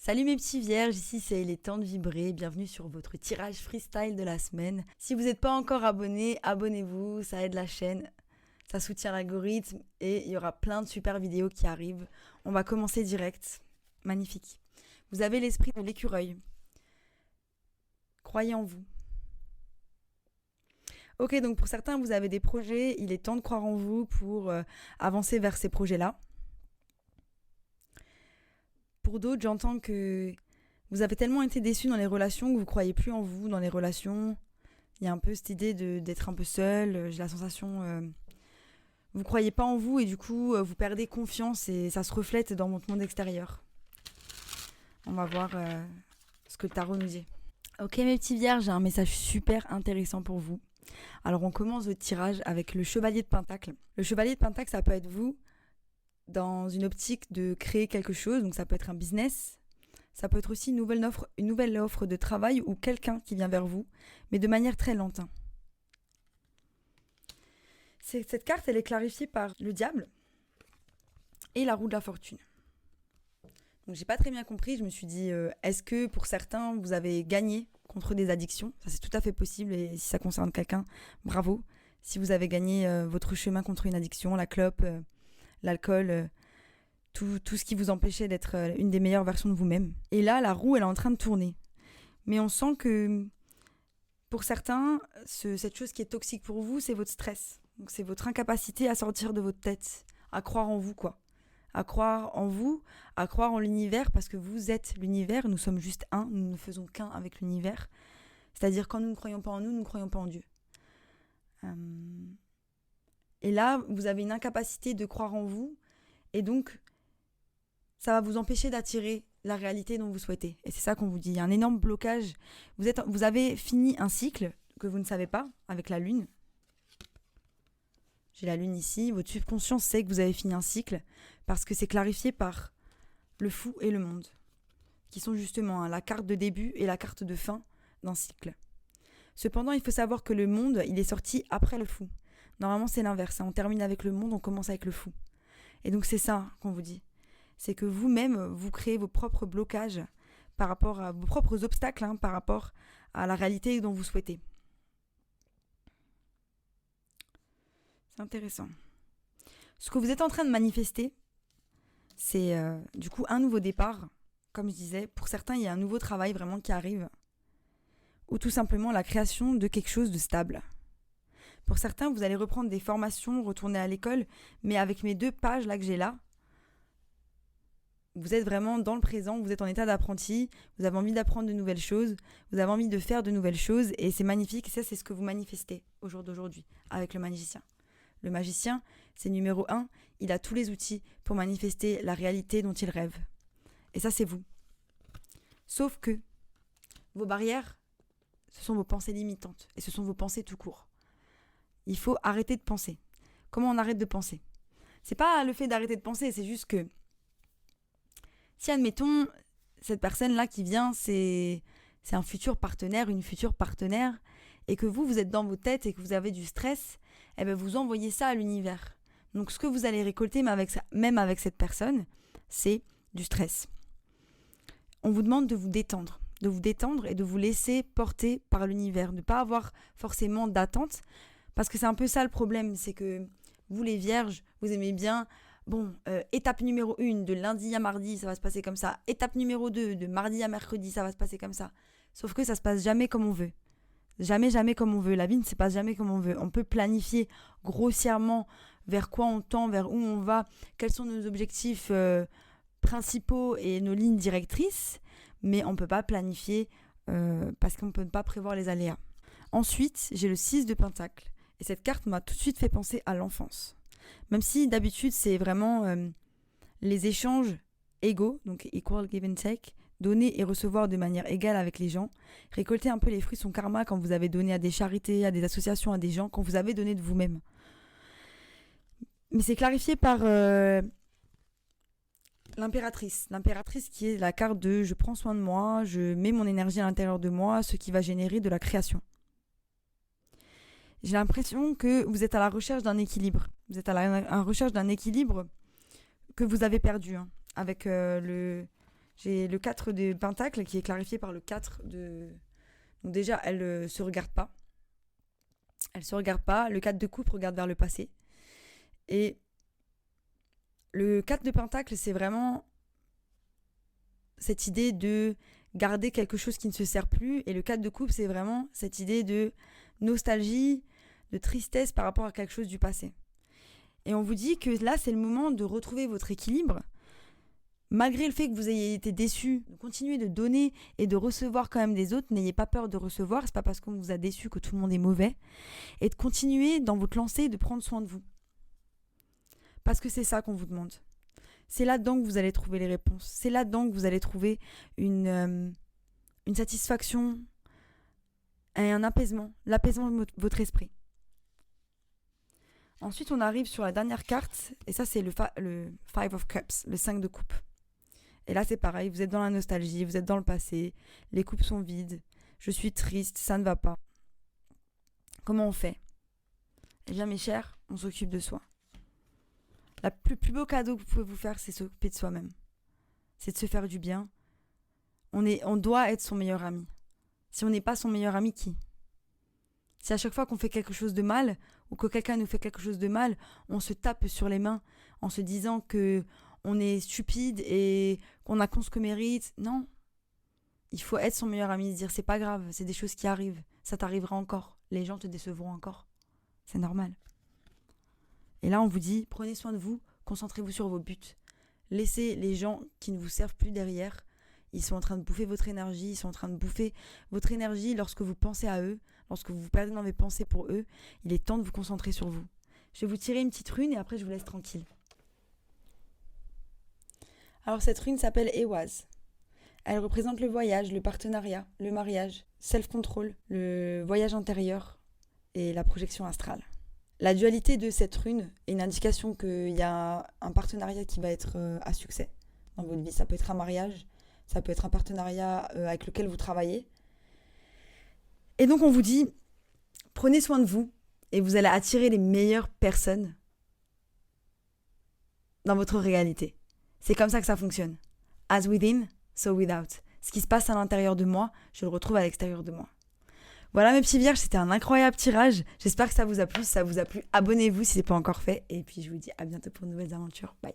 Salut mes petits vierges, ici c'est Il est temps de vibrer, bienvenue sur votre tirage freestyle de la semaine. Si vous n'êtes pas encore abonné, abonnez-vous, ça aide la chaîne, ça soutient l'algorithme et il y aura plein de super vidéos qui arrivent. On va commencer direct, magnifique. Vous avez l'esprit de l'écureuil, croyez en vous. Ok, donc pour certains vous avez des projets, il est temps de croire en vous pour avancer vers ces projets-là. Pour d'autres, j'entends que vous avez tellement été déçus dans les relations que vous croyez plus en vous dans les relations. Il y a un peu cette idée d'être un peu seul. J'ai la sensation, vous croyez pas en vous et du coup, vous perdez confiance et ça se reflète dans votre monde extérieur. On va voir ce que le tarot nous dit. Ok mes petits vierges, j'ai un message super intéressant pour vous. Alors on commence votre tirage avec le chevalier de Pentacle. Le chevalier de Pentacle, ça peut être vous dans une optique de créer quelque chose, donc ça peut être un business, ça peut être aussi une nouvelle offre de travail ou quelqu'un qui vient vers vous, mais de manière très lente. Cette carte, elle est clarifiée par le diable et la roue de la fortune. Donc j'ai pas très bien compris, je me suis dit, est-ce que pour certains, vous avez gagné contre des addictions ? Ça c'est tout à fait possible et si ça concerne quelqu'un, bravo. Si vous avez gagné votre chemin contre une addiction, la clope, l'alcool, tout ce qui vous empêchait d'être une des meilleures versions de vous-même. Et là, la roue, elle est en train de tourner. Mais on sent que, pour certains, cette chose qui est toxique pour vous, c'est votre stress. Donc c'est votre incapacité à sortir de votre tête, à croire en vous, quoi. À croire en vous, à croire en l'univers, parce que vous êtes l'univers, nous sommes juste un, nous ne faisons qu'un avec l'univers. C'est-à-dire, quand nous ne croyons pas en nous, nous ne croyons pas en Dieu. Et là, vous avez une incapacité de croire en vous, et donc, ça va vous empêcher d'attirer la réalité dont vous souhaitez. Et c'est ça qu'on vous dit. Il y a un énorme blocage. Vous avez fini un cycle que vous ne savez pas, avec la lune. J'ai la lune ici. Votre subconscient sait que vous avez fini un cycle, parce que c'est clarifié par le fou et le monde, qui sont justement la carte de début et la carte de fin d'un cycle. Cependant, il faut savoir que le monde, il est sorti après le fou. Normalement, c'est l'inverse. On termine avec le monde, on commence avec le fou. Et donc, c'est ça qu'on vous dit. C'est que vous-même, vous créez vos propres blocages par rapport à vos propres obstacles, par rapport à la réalité dont vous souhaitez. C'est intéressant. Ce que vous êtes en train de manifester, c'est du coup un nouveau départ. Comme je disais, pour certains, il y a un nouveau travail vraiment qui arrive. Ou tout simplement la création de quelque chose de stable. Pour certains, vous allez reprendre des formations, retourner à l'école, mais avec mes 2 pages là que j'ai là, vous êtes vraiment dans le présent, vous êtes en état d'apprenti, vous avez envie d'apprendre de nouvelles choses, vous avez envie de faire de nouvelles choses, et c'est magnifique, et ça c'est ce que vous manifestez au jour d'aujourd'hui avec le magicien. Le magicien, c'est numéro 1, il a tous les outils pour manifester la réalité dont il rêve. Et ça c'est vous. Sauf que vos barrières, ce sont vos pensées limitantes, et ce sont vos pensées tout court. Il faut arrêter de penser. Comment on arrête de penser ? C'est pas le fait d'arrêter de penser, c'est juste que si, admettons, cette personne-là qui vient, c'est un futur partenaire, une future partenaire, et que vous êtes dans vos têtes et que vous avez du stress, eh bien vous envoyez ça à l'univers. Donc ce que vous allez récolter, même avec cette personne, c'est du stress. On vous demande de vous détendre et de vous laisser porter par l'univers, de ne pas avoir forcément d'attente. Parce que c'est un peu ça le problème, c'est que vous les vierges, vous aimez bien, étape numéro 1, de lundi à mardi, ça va se passer comme ça. Étape numéro 2, de mardi à mercredi, ça va se passer comme ça. Sauf que ça se passe jamais comme on veut. Jamais comme on veut. La vie ne se passe jamais comme on veut. On peut planifier grossièrement vers quoi on tend, vers où on va, quels sont nos objectifs principaux et nos lignes directrices, mais on ne peut pas planifier parce qu'on ne peut pas prévoir les aléas. Ensuite, j'ai le 6 de Pentacle. Et cette carte m'a tout de suite fait penser à l'enfance. Même si d'habitude c'est vraiment les échanges égaux, donc equal give and take, donner et recevoir de manière égale avec les gens, récolter un peu les fruits de son karma quand vous avez donné à des charités, à des associations, à des gens, quand vous avez donné de vous-même. Mais c'est clarifié par l'impératrice. L'impératrice qui est la carte de je prends soin de moi, je mets mon énergie à l'intérieur de moi, ce qui va générer de la création. J'ai l'impression que vous êtes à la recherche d'un équilibre. Vous êtes à la recherche d'un équilibre que vous avez perdu avec J'ai le 4 de Pentacle qui est clarifié par le 4 de... Donc déjà, elle ne se regarde pas. Elle ne se regarde pas. Le 4 de coupe regarde vers le passé. Et le 4 de Pentacle, c'est vraiment cette idée de garder quelque chose qui ne se sert plus. Et le 4 de coupe, c'est vraiment cette idée de nostalgie, de tristesse par rapport à quelque chose du passé. Et on vous dit que là, c'est le moment de retrouver votre équilibre. Malgré le fait que vous ayez été déçu, continuez de donner et de recevoir quand même des autres. N'ayez pas peur de recevoir. C'est pas parce qu'on vous a déçu que tout le monde est mauvais. Et de continuer dans votre lancée de prendre soin de vous. Parce que c'est ça qu'on vous demande. C'est là-dedans que vous allez trouver les réponses. C'est là-dedans que vous allez trouver une satisfaction et un apaisement. L'apaisement de votre esprit. Ensuite, on arrive sur la dernière carte. Et ça, c'est le Five of Cups, le 5 de coupe. Et là, c'est pareil. Vous êtes dans la nostalgie, vous êtes dans le passé. Les coupes sont vides. Je suis triste, ça ne va pas. Comment on fait ? Eh bien, mes chers, on s'occupe de soi. Le plus beau cadeau que vous pouvez vous faire, c'est s'occuper de soi-même. C'est de se faire du bien. On doit être son meilleur ami. Si on n'est pas son meilleur ami, qui ? Si à chaque fois qu'on fait quelque chose de mal, ou que quelqu'un nous fait quelque chose de mal, on se tape sur les mains en se disant qu'on est stupide et qu'on a qu'on ce que mérite. Non. Il faut être son meilleur ami, se dire c'est pas grave, c'est des choses qui arrivent. Ça t'arrivera encore. Les gens te décevront encore. C'est normal. Et là, on vous dit, prenez soin de vous, concentrez-vous sur vos buts. Laissez les gens qui ne vous servent plus derrière. Ils sont en train de bouffer votre énergie, ils sont en train de bouffer votre énergie lorsque vous pensez à eux, lorsque vous vous perdez dans vos pensées pour eux. Il est temps de vous concentrer sur vous. Je vais vous tirer une petite rune et après je vous laisse tranquille. Alors cette rune s'appelle Ehwaz. Elle représente le voyage, le partenariat, le mariage, self-control, le voyage intérieur et la projection astrale. La dualité de cette rune est une indication qu'il y a un partenariat qui va être à succès dans votre vie. Ça peut être un mariage, ça peut être un partenariat avec lequel vous travaillez. Et donc on vous dit, prenez soin de vous et vous allez attirer les meilleures personnes dans votre réalité. C'est comme ça que ça fonctionne. As within, so without. Ce qui se passe à l'intérieur de moi, je le retrouve à l'extérieur de moi. Voilà mes petits vierges, c'était un incroyable tirage. J'espère que ça vous a plu. Si ça vous a plu, abonnez-vous si ce n'est pas encore fait. Et puis je vous dis à bientôt pour de nouvelles aventures. Bye.